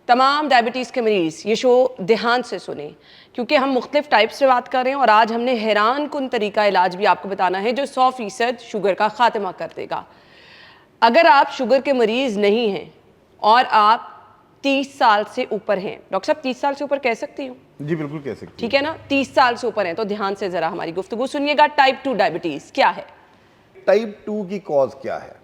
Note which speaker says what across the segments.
Speaker 1: तमाम डायबिटीज़ के मरीज़ ये शो ध्यान से सुने, क्योंकि हम मुख्तलिफ टाइप से बात कर रहे हैं और आज हमने हैरान कुन तरीका इलाज भी आपको बताना है जो 100% शुगर का खात्मा कर देगा। अगर आप शुगर के मरीज़ नहीं हैं और आप 30 साल से ऊपर हैं, डॉक्टर साहब 30 साल से ऊपर कह सकती हूँ?
Speaker 2: जी बिल्कुल कह सकती हैं।
Speaker 1: ठीक है ना, 30 साल से ऊपर हैं तो ध्यान से ज़रा हमारी गुफ्तगू सुनिएगा। टाइप 2 डायबिटीज़ क्या है?
Speaker 2: टाइप 2 की कॉज क्या है?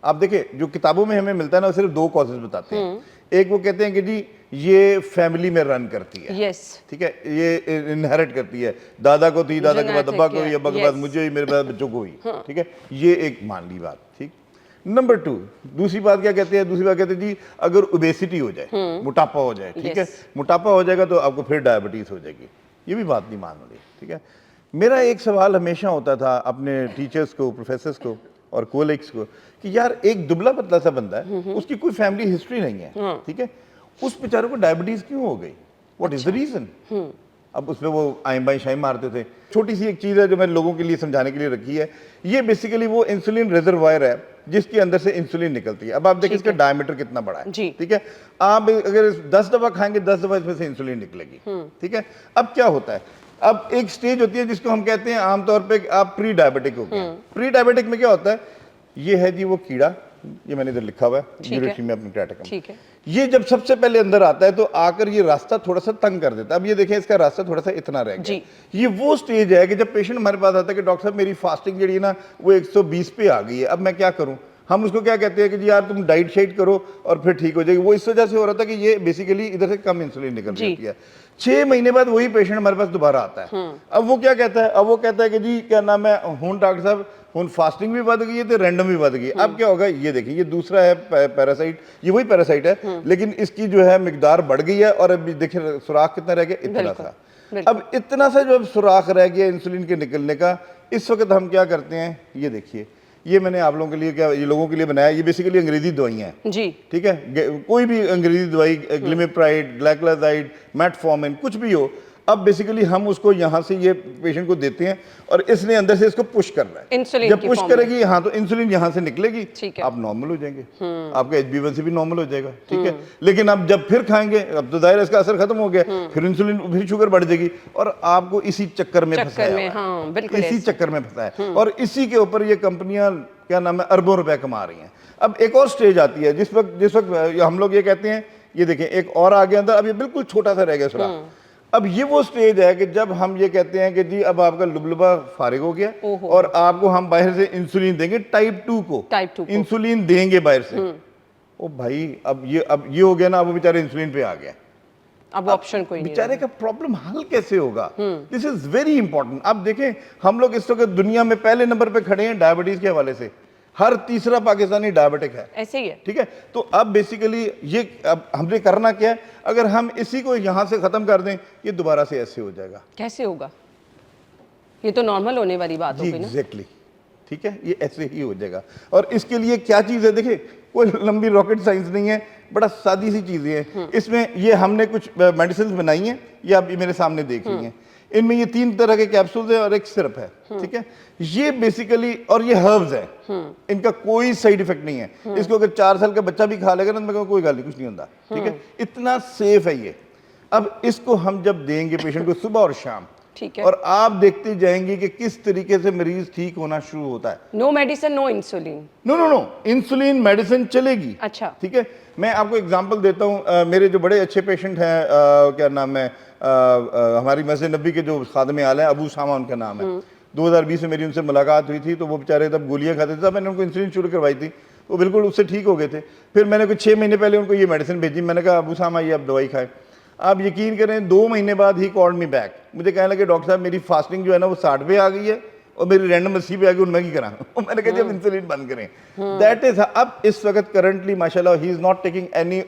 Speaker 2: आप देखिए, जो किताबों में हमें मिलता है ना, सिर्फ 2 कॉजेज बताते हैं। एक वो कहते हैं कि जी ये फैमिली में रन करती है,
Speaker 1: यस,
Speaker 2: ठीक है, ये इनहेरिट करती है, दादा को थी, दादा के बाद अब्बा को हुई, अब्बा के बाद मुझे हुई, मेरे बाद बच्चों को हुई, ठीक है, ये एक मान ली बात। ठीक, नंबर 2, दूसरी बात क्या कहते हैं? दूसरी बात कहते हैं जी अगर ओबेसिटी हो जाए, मोटापा हो जाए, ठीक है, मोटापा हो जाएगा तो आपको फिर डायबिटीज हो जाएगी। ये भी बात नहीं मान रही, ठीक है। मेरा एक सवाल हमेशा होता था अपने टीचर्स को, प्रोफेसर्स को और कोलिग्स को कि यार एक दुबला पतला सा बंदा है, उसकी कोई फैमिली हिस्ट्री नहीं है, ठीक है, उस बेचारे को डायबिटीज क्यों हो गई? What is the reason? अब उसमें वो आइम बाई शाइम मारते थे। छोटी सी एक चीज है जो मैं लोगों के लिए समझाने के लिए रखी है। ये बेसिकली वो इंसुलिन रिजर्वायर है जिसके अंदर से इंसुलिन निकलती है। अब आप देखिए इसका डायमीटर कितना बड़ा है, ठीक है, आप अगर 10 दफा खाएंगे 10 दफा इसमें से इंसुलिन निकलेगी, ठीक है। अब क्या होता है, अब एक स्टेज होती है जिसको हम कहते हैं आमतौर पे आप प्री डायबिटिक हो गए। प्री डायबिटिक में क्या होता है, ये है जी वो कीड़ा, ये मैंने इधर लिखा हुआ है, यूरेथीमिया पेनिट्राटिकम, ठीक है। ये जब सबसे पहले अंदर आता है तो आकर ये रास्ता थोड़ा सा तंग कर देता है। अब ये देखें इसका रास्ता थोड़ा सा इतना रह गया। ये वो स्टेज है कि जब पेशेंट हमारे पास आता है कि डॉक्टर साहब मेरी फास्टिंग जी ना वो 120 पे आ गई है, अब मैं क्या करूं? हम उसको क्या कहते हैं कि जी यार तुम डाइट शाइट करो और फिर ठीक हो जाएगी। वो इस वजह से हो रहा था कि ये बेसिकली इधर से कम इंसुलिन निकल रही है। 6 महीने बाद वही पेशेंट हमारे पास दोबारा आता है। अब वो क्या कहता है? अब वो कहता है कि जी क्या नाम है, हूं डॉक्टर साहब हूं फास्टिंग भी बढ़ गई है तो रैंडम भी बढ़ गई। अब क्या होगा, ये देखिए ये दूसरा है पैरासाइट, ये वही पैरासाइट है लेकिन इसकी जो है मिकदार बढ़ गई है और अभी देखिए सुराख कितना रह गया, इतना सा। अब इतना सा जो सुराख रह गया इंसुलिन के निकलने का, इस वक्त हम क्या करते हैं, ये देखिए ये मैंने आप लोगों के लिए क्या ये लोगों के लिए बनाया, ये बेसिकली अंग्रेजी दवाइयाँ हैं जी, ठीक है, कोई भी अंग्रेजी दवाई, ग्लिमिप्राइड, ग्लाइकोलाइड, मेटफॉर्मिन, कुछ भी हो। अब बेसिकली हम उसको यहाँ से ये पेशेंट को देते हैं और इसने अंदर से इसको पुश कर रहा है। इंसुलिन जब पुश करेगी हाँ तो इंसुलिन यहाँ से निकलेगी, आप नॉर्मल हो जाएंगे, आपका HbA1c भी नॉर्मल हो जाएगा, ठीक है। लेकिन अब जब फिर खाएंगे, अब तो दायरा इसका असर खत्म हो गया, फिर इंसुलिन फिर शुगर बढ़ जाएगी और आपको इसी चक्कर में फंसाया है, इसी चक्कर में फंसा है। और इसी के ऊपर ये कंपनियां क्या नाम है अरबों रुपए कमा रही हैं। अब एक और स्टेज आती है जिस वक्त हम लोग ये कहते हैं, ये देखें एक और आगे अंदर, अब ये बिल्कुल छोटा सा रह गया सुराख। अब ये वो स्टेज है कि जब हम ये कहते हैं कि जी अब आपका लुबलुबा फारिग हो गया और आपको हम बाहर से इंसुलिन देंगे, टाइप 2 को इंसुलिन देंगे बाहर से। ओ भाई अब ये हो गया ना, अब वो बेचारे इंसुलिन पे आ गया,
Speaker 1: अब ऑप्शन कोई नहीं,
Speaker 2: बेचारे का प्रॉब्लम हल कैसे होगा? This is very important. अब देखें हम लोग इस वक्त दुनिया में पहले नंबर पे खड़े हैं डायबिटीज के हवाले से, हर तीसरा पाकिस्तानी डायबिटिक है, ऐसे ही है, ठीक है। तो अब बेसिकली ये अब हमने करना क्या है, अगर हम इसी को यहां से खत्म कर दें, ये दोबारा से ऐसे हो जाएगा। कैसे होगा? ये तो नॉर्मल होने वाली बात होगी ना। एग्जैक्टली, ठीक है, ये ऐसे ही हो जाएगा। और इसके लिए क्या चीज है, देखिए कोई लंबी रॉकेट साइंस नहीं है, बड़ा सादी सी चीजें हैं। इसमें ये हमने कुछ मेडिसिन बनाई हैं, ये आप मेरे सामने देख रही हैं। इनमें ये 3 तरह के कैप्सूल है और एक सिरप है, ठीक है। ये बेसिकली और ये हर्ब्स है, इनका कोई साइड इफेक्ट नहीं है। इसको अगर 4 साल का बच्चा भी खा लेगा ना तो कोई गाली नहीं, कुछ नहीं होता, ठीक है, इतना सेफ है ये। अब इसको हम जब देंगे पेशेंट को सुबह और शाम, ठीक है, और आप देखते जाएंगे कि किस तरीके से मरीज ठीक होना शुरू होता है। No medicine, no insulin, no insulin medicine चलेगी, अच्छा, ठीक है। मैं आपको एग्जांपल देता हूँ, मेरे जो बड़े अच्छे पेशेंट हैं, क्या नाम है, हमारी मस्जिद नबी के जो खादमे आला है, अबू सामा उनका नाम है। 2020 में मेरी उनसे मुलाकात हुई थी, तो वो बेचारे तब गोलियां खाते थे, मैंने उनको इंसुलिन शुरू करवाई थी, वो बिल्कुल उससे ठीक हो गए थे। फिर मैंने कुछ 6 महीने पहले उनको ये मेडिसिन भेजी, मैंने कहा अबू सामा ये आप दवाई खाएं। आप यकीन करें 2 महीने बाद ही कॉल्ड मी बैक, मुझे कहने लगे डॉक्टर साहब मेरी फास्टिंग जो है ना वो 60 पे आ गई है और मेरी रैंडम 80 पे आ गई, उनमें की करा। मैंने कहा जब इंसुलिन बंद करें, दैट इज। अब इस वक्त करंटली माशाल्लाह he is not taking any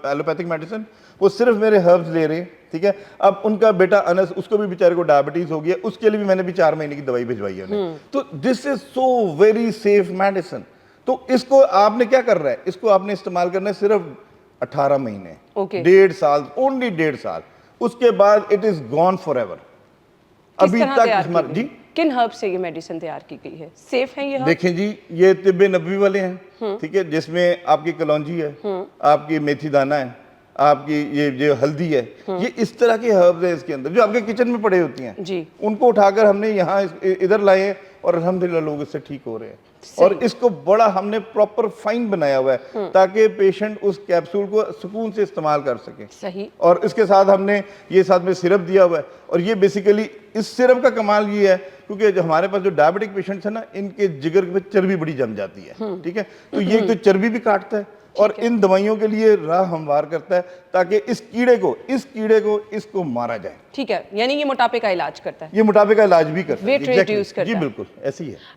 Speaker 2: allopathic medicine, वो सिर्फ मेरे हर्ब्स ले रहे हैं, ठीक है। अब उनका बेटा अनस, उसको भी बेचारे को डायबिटीज हो गया, उसके लिए भी मैंने भी 4 महीने की दवाई भिजवाई है उन्हें। तो this is so very safe medicine. तो इसको आपने क्या कर रहा है, इसको आपने इस्तेमाल करना है सिर्फ 18 महीने, 1.5 साल, ओनली 1.5 साल, उसके बाद it is gone for ever. अभी तक जी किन हर्ब से ये मेडिसिन तैयार की गई है, सेफ है ये हर्ब? देखें जी ये तिब्बे नबवी वाले हैं, ठीक है, जिसमें आपकी कलौंजी है, आपकी मेथी दाना है, आपकी ये जो हल्दी है, ये इस तरह के हर्ब्स हैं इसके अंदर जो आपके किचन में पड़े होती हैं
Speaker 1: जी।
Speaker 2: उनको उठाकर हमने यहाँ इधर लाए हैं और अल्हम्दुलिल्लाह लोग इससे ठीक हो रहे हैं। और इसको बड़ा हमने प्रॉपर फाइन बनाया हुआ है ताकि पेशेंट उस कैप्सूल को सुकून से इस्तेमाल कर सके।
Speaker 1: सही।
Speaker 2: और इसके साथ हमने ये साथ में सिरप दिया हुआ है और ये बेसिकली इस सिरप का कमाल ये है क्योंकि जो हमारे पास जो डायबिटिक पेशेंट्स है ना, इनके जिगर पे चर्बी बड़ी जम जाती है, ठीक है, तो ये तो चर्बी भी काटता है और इन दवाइयों के लिए राह हमवार करता है ताकि इस कीड़े को इसको मारा जाए।
Speaker 1: ठीक है, यानी ये मोटापे का इलाज करता है,
Speaker 2: ये मोटापे का इलाज भी करता है,
Speaker 1: वेट रिड्यूस करता
Speaker 2: जी
Speaker 1: है।
Speaker 2: बिल्कुल ऐसी है।